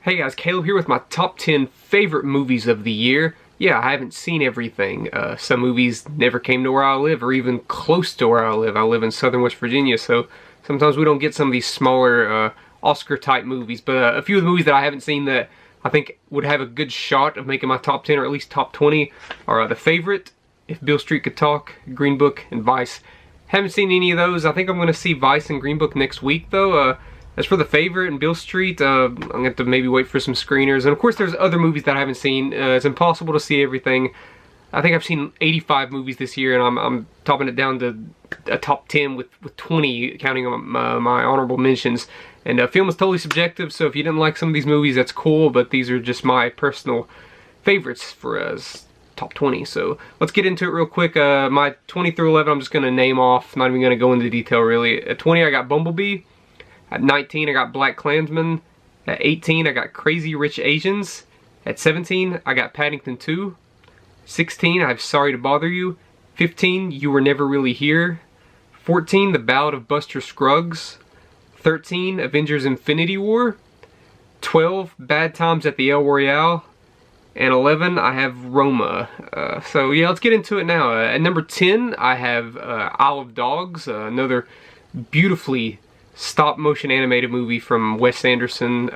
Hey guys, Caleb here with my top 10 favorite movies of the year. Yeah, I haven't seen everything. Some movies never came to where I live, or even close to where I live. I live in southern West Virginia, so sometimes we don't get some of these smaller Oscar-type movies. But a few of the movies that I haven't seen that I think would have a good shot of making my top 10, or at least top 20, are The Favorite, If Beale Street Could Talk, Green Book, and Vice. Haven't seen any of those. I think I'm going to see Vice and Green Book next week, though. As for The Favorite and Beale Street, I'm going to have to maybe wait for some screeners. And of course there's other movies that I haven't seen. It's impossible to see everything. I think I've seen 85 movies this year, and I'm topping it down to a top 10 with 20, counting on my honorable mentions. And film is totally subjective, so if you didn't like some of these movies, that's cool, but these are just my personal favorites for top 20. So let's get into it real quick. My 20 through 11 I'm just going to name off, not even going to go into detail really. At 20 I got Bumblebee. At 19, I got BlacKkKlansman. At 18, I got Crazy Rich Asians. At 17, I got Paddington 2. 16, I have Sorry to Bother You. 15, You Were Never Really Here. 14, The Ballad of Buster Scruggs. 13, Avengers Infinity War. 12, Bad Times at the El Royale. And 11, I have Roma. So yeah, let's get into it now. At number 10, I have Isle of Dogs, another beautifully stop-motion animated movie from Wes Anderson.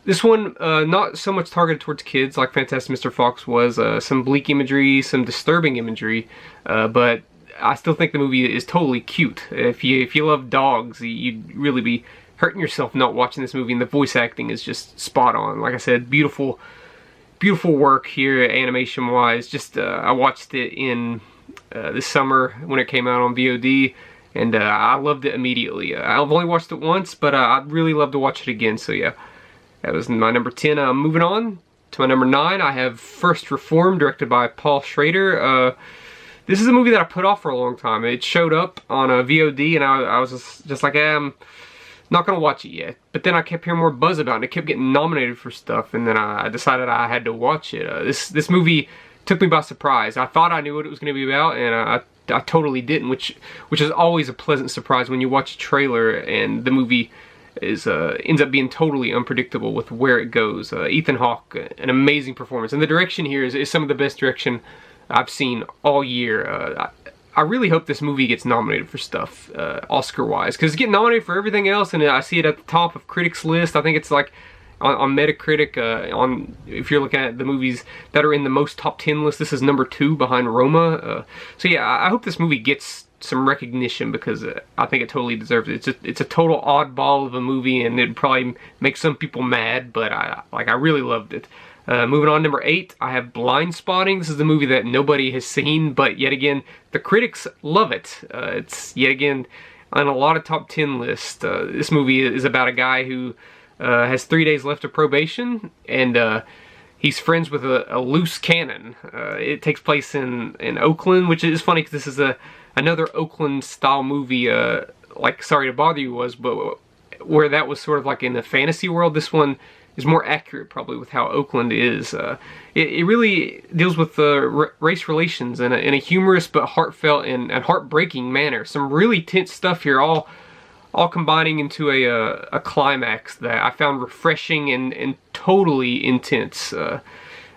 This one, not so much targeted towards kids like Fantastic Mr. Fox was. Some bleak imagery, some disturbing imagery, but I still think the movie is totally cute. If you love dogs, you'd really be hurting yourself not watching this movie, and the voice acting is just spot on. Like I said, beautiful work here animation-wise. Just I watched it in this summer when it came out on VOD. And I loved it immediately. I've only watched it once, but I'd really love to watch it again. So yeah, that was my number 10. Moving on to my number 9, I have First Reformed, directed by Paul Schrader. This is a movie that I put off for a long time. It showed up on a VOD, and I was just like, I'm not going to watch it yet. But then I kept hearing more buzz about it, and it kept getting nominated for stuff, and then I decided I had to watch it. This movie took me by surprise. I thought I knew what it was going to be about, and I totally didn't, which is always a pleasant surprise when you watch a trailer and the movie ends up being totally unpredictable with where it goes. Ethan Hawke, an amazing performance, and the direction here is some of the best direction I've seen all year. I really hope this movie gets nominated for stuff, Oscar-wise, because it's getting nominated for everything else, and I see it at the top of critics' list. I think it's like on Metacritic, if you're looking at the movies that are in the most top 10 list, this is number 2 behind Roma. So yeah, I hope this movie gets some recognition, because I think it totally deserves it. It's a total oddball of a movie, and it'd probably make some people mad, but I really loved it. Moving on, number 8, I have Blindspotting. This is the movie that nobody has seen, but yet again, the critics love it. It's yet again on a lot of top 10 lists. This movie is about a guy who has 3 days left of probation, and he's friends with a loose cannon. It takes place in Oakland, which is funny because this is another Oakland-style movie, like Sorry to Bother You was, but where that was sort of like in the fantasy world. This one is more accurate, probably, with how Oakland is. It really deals with race relations in a humorous but heartfelt and heartbreaking manner. Some really tense stuff here, all combining into a climax that I found refreshing and totally intense.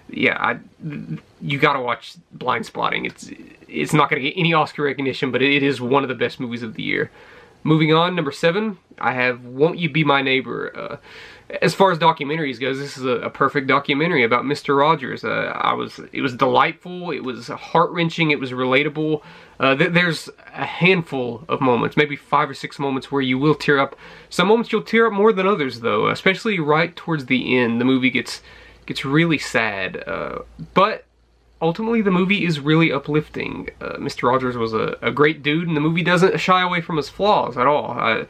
Yeah, you gotta watch Blindspotting. It's not gonna get any Oscar recognition, but it is one of the best movies of the year. Moving on, number 7, I have Won't You Be My Neighbor. As far as documentaries goes, this is a perfect documentary about Mr. Rogers. It was delightful, it was heart-wrenching, it was relatable. There's a handful of moments, maybe 5 or 6 moments where you will tear up. Some moments you'll tear up more than others, though, especially right towards the end. The movie gets really sad, but ultimately the movie is really uplifting. Mr. Rogers was a great dude, and the movie doesn't shy away from his flaws at all.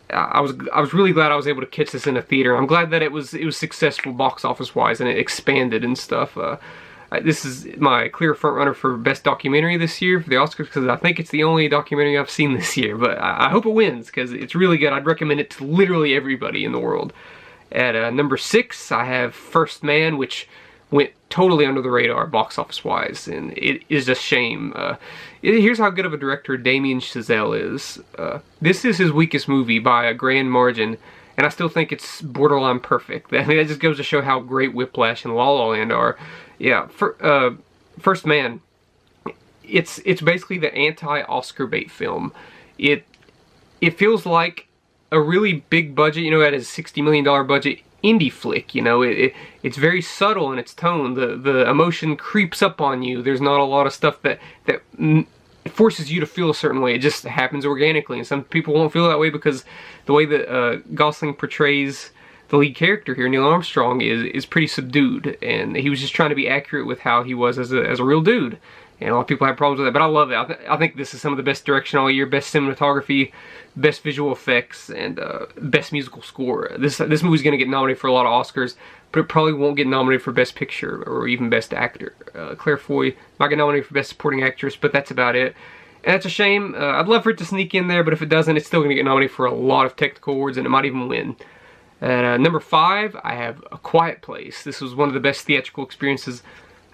I was really glad I was able to catch this in a theater. I'm glad that it was successful box office wise, and it expanded and stuff. This is my clear front runner for best documentary this year for the Oscars, because I think it's the only documentary I've seen this year. But I hope it wins, because it's really good. I'd recommend it to literally everybody in the world. At number 6, I have First Man, which went totally under the radar box office wise, and it is a shame. Here's how good of a director Damien Chazelle is. This is his weakest movie by a grand margin, and I still think it's borderline perfect. I mean, that just goes to show how great Whiplash and La La Land are. Yeah, First Man, it's basically the anti-Oscar bait film. It feels like a really big budget, you know, at a $60 million budget indie flick. You know, it's very subtle in its tone. The emotion creeps up on you. There's not a lot of stuff that forces you to feel a certain way. It just happens organically, and some people won't feel that way because the way that Gosling portrays the lead character here, Neil Armstrong, is pretty subdued, and he was just trying to be accurate with how he was as a real dude. And a lot of people have problems with that, but I love it. I think this is some of the best direction all year, best cinematography, best visual effects, and best musical score. This movie's going to get nominated for a lot of Oscars, but it probably won't get nominated for Best Picture or even Best Actor. Claire Foy might get nominated for Best Supporting Actress, but that's about it. And that's a shame. I'd love for it to sneak in there, but if it doesn't, it's still going to get nominated for a lot of technical awards, and it might even win. At number 5, I have A Quiet Place. This was one of the best theatrical experiences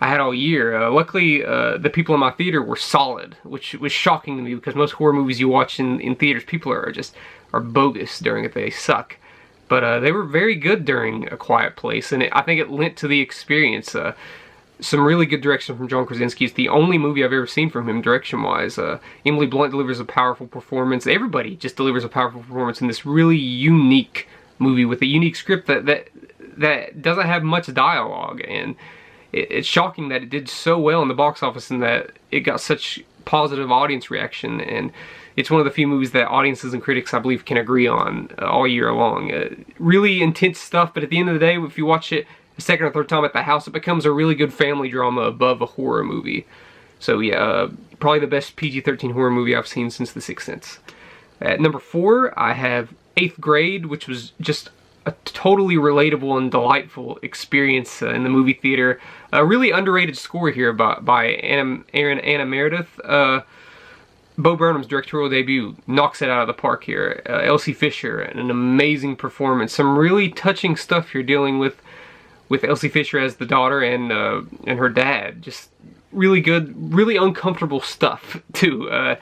I had all year. Luckily, the people in my theater were solid, which was shocking to me because most horror movies you watch in theaters, people are bogus during it. They suck. But they were very good during A Quiet Place, and I think it lent to the experience. Some really good direction from John Krasinski. It's the only movie I've ever seen from him direction-wise. Emily Blunt delivers a powerful performance. Everybody just delivers a powerful performance in this really unique movie with a unique script that doesn't have much dialogue, and it's shocking that it did so well in the box office and that it got such positive audience reaction. And it's one of the few movies that audiences and critics, I believe, can agree on all year long. Really intense stuff, but at the end of the day, if you watch it a second or third time at the house, it becomes a really good family drama above a horror movie. So yeah, probably the best PG-13 horror movie I've seen since The Sixth Sense. At number 4, I have 8th Grade, which was just a totally relatable and delightful experience in the movie theater. A really underrated score here by Anna Meredith. Bo Burnham's directorial debut knocks it out of the park here. Elsie Fisher, an amazing performance. Some really touching stuff here dealing with Elsie Fisher as the daughter and her dad. Just really good, really uncomfortable stuff too.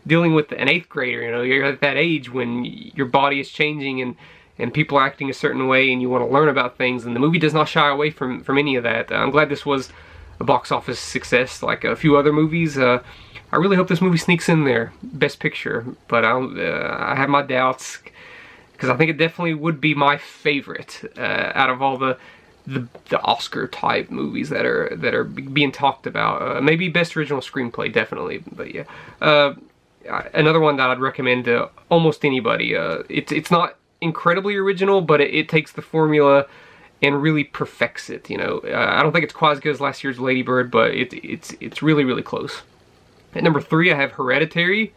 Dealing with an 8th grader, you know, you're at that age when your body is changing and people are acting a certain way and you want to learn about things, and the movie does not shy away from any of that. I'm glad this was a box office success like a few other movies. I really hope this movie sneaks in there, Best Picture, but I have my doubts because I think it definitely would be my favorite out of all the Oscar type movies that are being talked about. Maybe Best Original Screenplay, definitely, but yeah. Another one that I'd recommend to almost anybody. It's not incredibly original, but it takes the formula and really perfects it. You know, I don't think it's quite as good as last year's Lady Bird, but it's really, really close. At number 3, I have Hereditary.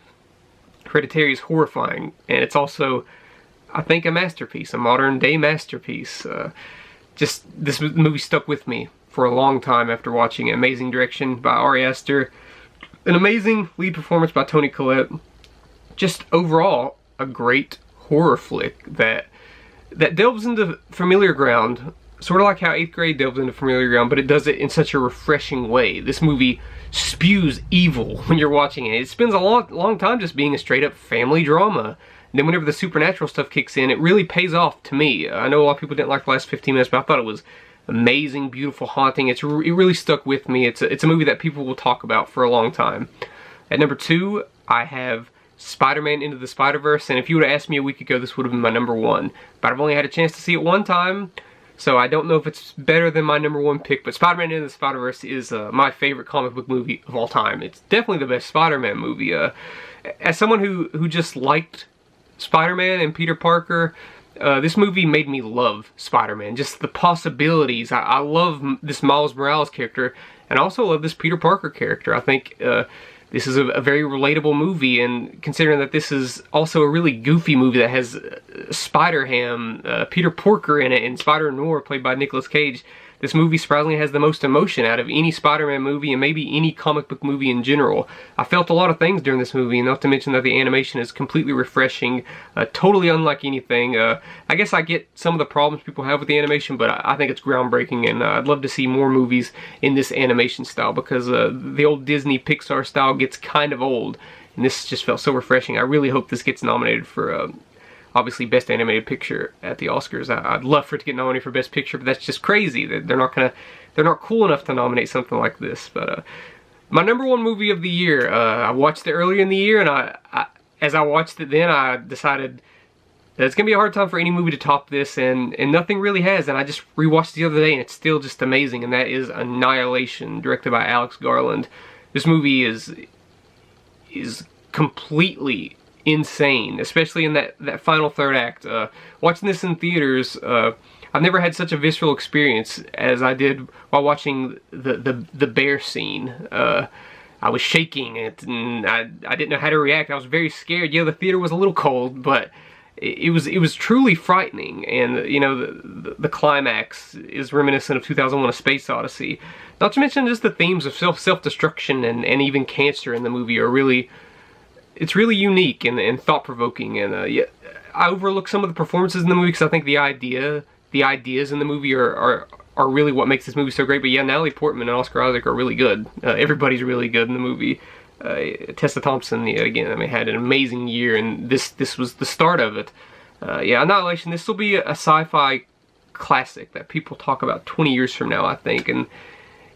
Hereditary is horrifying, and it's also, I think, a masterpiece, a modern day masterpiece. Just this movie stuck with me for a long time after watching it. Amazing direction by Ari Aster. An amazing lead performance by Toni Collette. Just overall, a great horror flick that delves into familiar ground, sort of like how 8th Grade delves into familiar ground, but it does it in such a refreshing way. This movie spews evil when you're watching it. It spends a long time just being a straight up family drama. And then whenever the supernatural stuff kicks in, it really pays off to me. I know a lot of people didn't like the last 15 minutes, but I thought it was amazing, beautiful, haunting. It really stuck with me. It's a movie that people will talk about for a long time. At number 2, I have Spider-Man Into the Spider-Verse, and if you would have asked me a week ago, this would have been my number 1. But I've only had a chance to see it one time, so I don't know if it's better than my number 1 pick, but Spider-Man Into the Spider-Verse is my favorite comic book movie of all time. It's definitely the best Spider-Man movie. As someone who just liked Spider-Man and Peter Parker, this movie made me love Spider-Man. Just the possibilities. I love this Miles Morales character, and I also love this Peter Parker character. I think this is a very relatable movie, and considering that this is also a really goofy movie that has Spider-Ham, Peter Porker in it, and Spider-Noir played by Nicolas Cage, this movie surprisingly has the most emotion out of any Spider-Man movie and maybe any comic book movie in general. I felt a lot of things during this movie, not to mention that the animation is completely refreshing, totally unlike anything. I guess I get some of the problems people have with the animation, but I think it's groundbreaking, and I'd love to see more movies in this animation style because the old Disney Pixar style gets kind of old, and this just felt so refreshing. I really hope this gets nominated for obviously Best Animated Picture at the Oscars. I'd love for it to get nominated for Best Picture, but that's just crazy. They're not cool enough to nominate something like this. But my #1 movie of the year, I watched it earlier in the year, and as I watched it then, I decided that it's gonna be a hard time for any movie to top this, and nothing really has. And I just rewatched it the other day, and it's still just amazing. And that is Annihilation, directed by Alex Garland. This movie is completely insane, especially in that final third act. Watching this in theaters, I've never had such a visceral experience as I did while watching the bear scene. I was shaking, and I didn't know how to react. I was very scared. Yeah, the theater was a little cold, but it was truly frightening. And you know, the climax is reminiscent of 2001: A Space Odyssey. Not to mention just the themes of self-destruction and even cancer in the movie are really, it's really unique and thought-provoking. And yeah, I overlook some of the performances in the movie because I think the ideas in the movie are really what makes this movie so great. But yeah, Natalie Portman and Oscar Isaac are really good. Everybody's really good in the movie. Tessa Thompson, yeah, again, I mean, had an amazing year, and this was the start of it. Yeah, Annihilation, this will be a sci-fi classic that people talk about 20 years from now, I think, and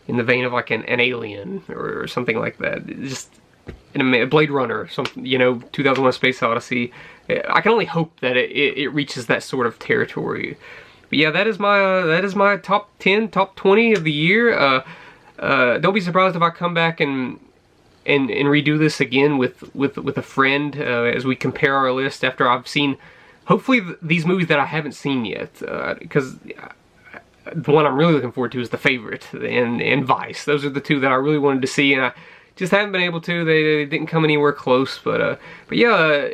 in the vein of like an Alien or something like that. Just in a Blade Runner, something, you know, 2001: Space Odyssey. I can only hope that it reaches that sort of territory. But yeah, that is my top 10, top 20 of the year. Don't be surprised if I come back and redo this again with a friend as we compare our list after I've seen, hopefully, these movies that I haven't seen yet. Because the one I'm really looking forward to is The Favorite and Vice. Those are the two that I really wanted to see, and I just haven't been able to. They didn't come anywhere close. But yeah,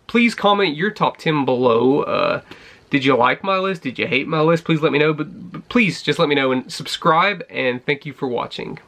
please comment your top 10 below. Did you like my list? Did you hate my list? Please let me know. But please just let me know and subscribe. And thank you for watching.